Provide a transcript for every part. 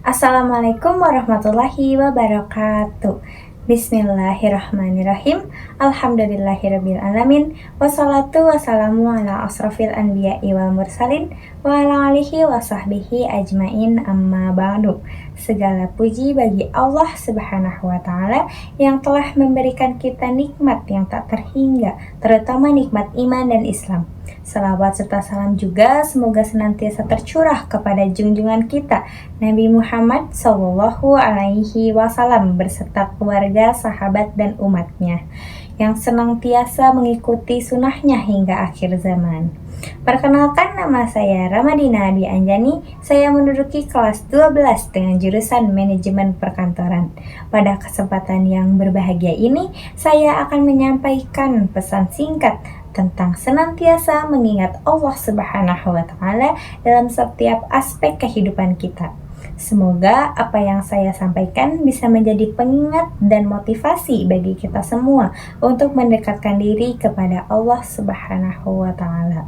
Assalamualaikum warahmatullahi wabarakatuh. Bismillahirrahmanirrahim. Alhamdulillahirabbil alamin. Wassalatu wassalamu ala asrofil anbiya'i wal mursalin wa ala alihi wa sahbihi ajmain amma ba'du. Segala puji bagi Allah Subhanahu wa taala yang telah memberikan kita nikmat yang tak terhingga, terutama nikmat iman dan Islam. Salawat serta salam juga semoga senantiasa tercurah kepada junjungan kita Nabi Muhammad Shallallahu Alaihi Wasallam beserta keluarga, sahabat, dan umatnya yang senantiasa mengikuti sunnahnya hingga akhir zaman. Perkenalkan, nama saya Ramadina Adi Anjani. Saya menduduki kelas 12 dengan jurusan Manajemen Perkantoran. Pada kesempatan yang berbahagia ini, saya akan menyampaikan pesan singkat tentang senantiasa mengingat Allah Subhanahu wa taala dalam setiap aspek kehidupan kita. Semoga apa yang saya sampaikan bisa menjadi pengingat dan motivasi bagi kita semua untuk mendekatkan diri kepada Allah Subhanahu wa taala.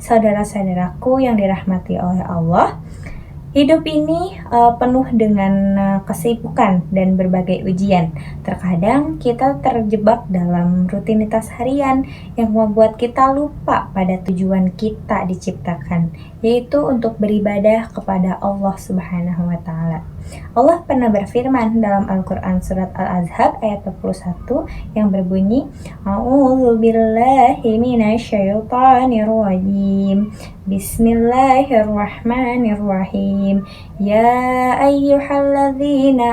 Saudara-saudaraku yang dirahmati oleh Allah, hidup ini penuh dengan kesibukan dan berbagai ujian. Terkadang kita terjebak dalam rutinitas harian yang membuat kita lupa pada tujuan kita diciptakan, yaitu untuk beribadah kepada Allah Subhanahu wa taala. Allah pernah berfirman dalam Al-Quran surat Al-Ahzab ayat 41 yang berbunyi, A'udzubillahi minasyaitonirrajim. Bismillahirrahmanirrahim. Ya ayyuhalladzina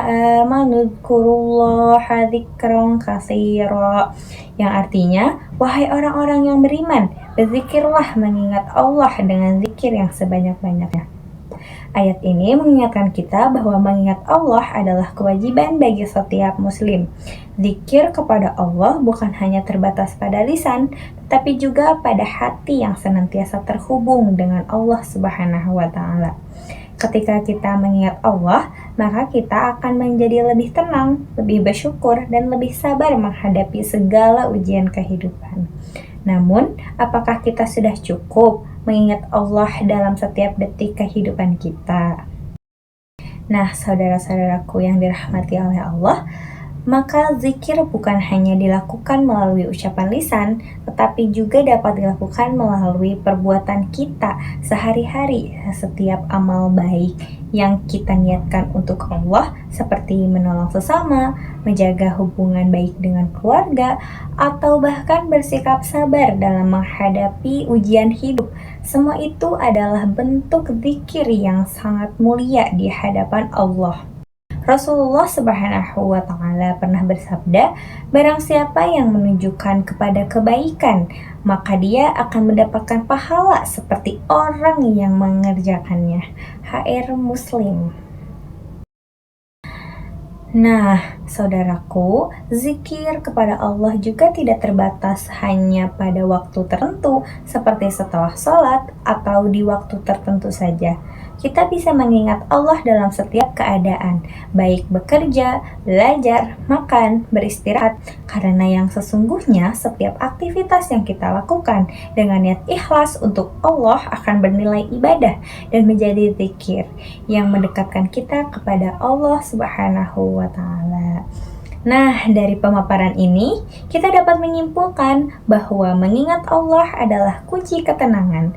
amanu dzkurullaha dzikran katsira. Yang artinya, wahai orang-orang yang beriman, berzikirlah mengingat Allah dengan zikir yang sebanyak-banyaknya. Ayat ini mengingatkan kita bahwa mengingat Allah adalah kewajiban bagi setiap muslim. Zikir kepada Allah bukan hanya terbatas pada lisan, tetapi juga pada hati yang senantiasa terhubung dengan Allah Subhanahu wa taala. Ketika kita mengingat Allah, maka kita akan menjadi lebih tenang, lebih bersyukur, dan lebih sabar menghadapi segala ujian kehidupan. Namun, apakah kita sudah cukup mengingat Allah dalam setiap detik kehidupan kita? Nah, saudara-saudaraku yang dirahmati oleh Allah, maka zikir bukan hanya dilakukan melalui ucapan lisan, tetapi juga dapat dilakukan melalui perbuatan kita sehari-hari. Setiap amal baik yang kita niatkan untuk Allah, seperti menolong sesama, menjaga hubungan baik dengan keluarga, atau bahkan bersikap sabar dalam menghadapi ujian hidup, semua itu adalah bentuk zikir yang sangat mulia di hadapan Allah. Rasulullah Subhanahu wa taala pernah bersabda, barang siapa yang menunjukkan kepada kebaikan, maka dia akan mendapatkan pahala seperti orang yang mengerjakannya. HR Muslim. Nah, saudaraku, zikir kepada Allah juga tidak terbatas hanya pada waktu tertentu seperti setelah sholat atau di waktu tertentu saja. Kita bisa mengingat Allah dalam setiap keadaan, baik bekerja, belajar, makan, beristirahat, karena yang sesungguhnya setiap aktivitas yang kita lakukan dengan niat ikhlas untuk Allah akan bernilai ibadah dan menjadi zikir yang mendekatkan kita kepada Allah Subhanahu wa taala. Nah, dari pemaparan ini, kita dapat menyimpulkan bahwa mengingat Allah adalah kunci ketenangan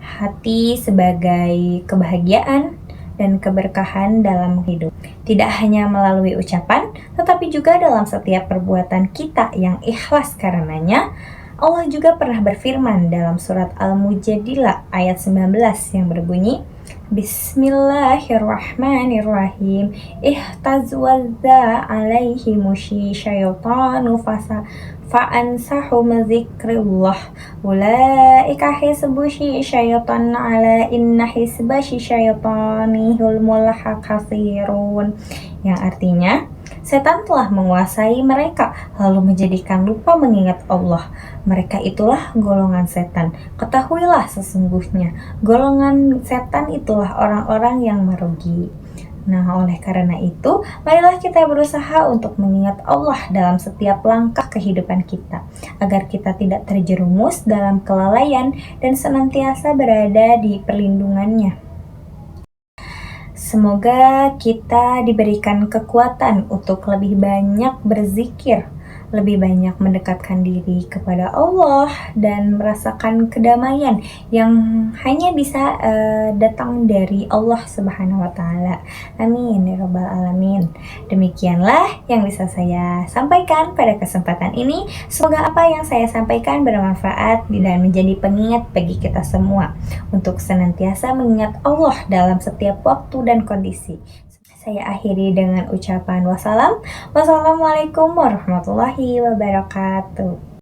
hati sebagai kebahagiaan dan keberkahan dalam hidup. Tidak hanya melalui ucapan, tetapi juga dalam setiap perbuatan kita yang ikhlas karenanya. Allah juga pernah berfirman dalam surat Al-Mujadilah ayat 19 yang berbunyi, Bismillahirrahmanirrahim. Ihtazwadza alaihimusy syaitanu fa'ansahum zikrullah. Ulaika hizbusy syaitan ala inna hizbasy syaitani humul khasirun. Yang artinya, setan telah menguasai mereka, lalu menjadikan lupa mengingat Allah. Mereka itulah golongan setan. Ketahuilah sesungguhnya, golongan setan itulah orang-orang yang merugi. Nah, oleh karena itu, marilah kita berusaha untuk mengingat Allah dalam setiap langkah kehidupan kita, agar kita tidak terjerumus dalam kelalaian dan senantiasa berada di perlindungannya. Semoga kita diberikan kekuatan untuk lebih banyak berzikir, lebih banyak mendekatkan diri kepada Allah dan merasakan kedamaian yang hanya bisa datang dari Allah Subhanahu wa taala. Amin ya rabbal alamin. Demikianlah yang bisa saya sampaikan pada kesempatan ini. Semoga apa yang saya sampaikan bermanfaat dan menjadi pengingat bagi kita semua untuk senantiasa mengingat Allah dalam setiap waktu dan kondisi. Saya akhiri dengan ucapan wassalam. Wassalamualaikum warahmatullahi wabarakatuh.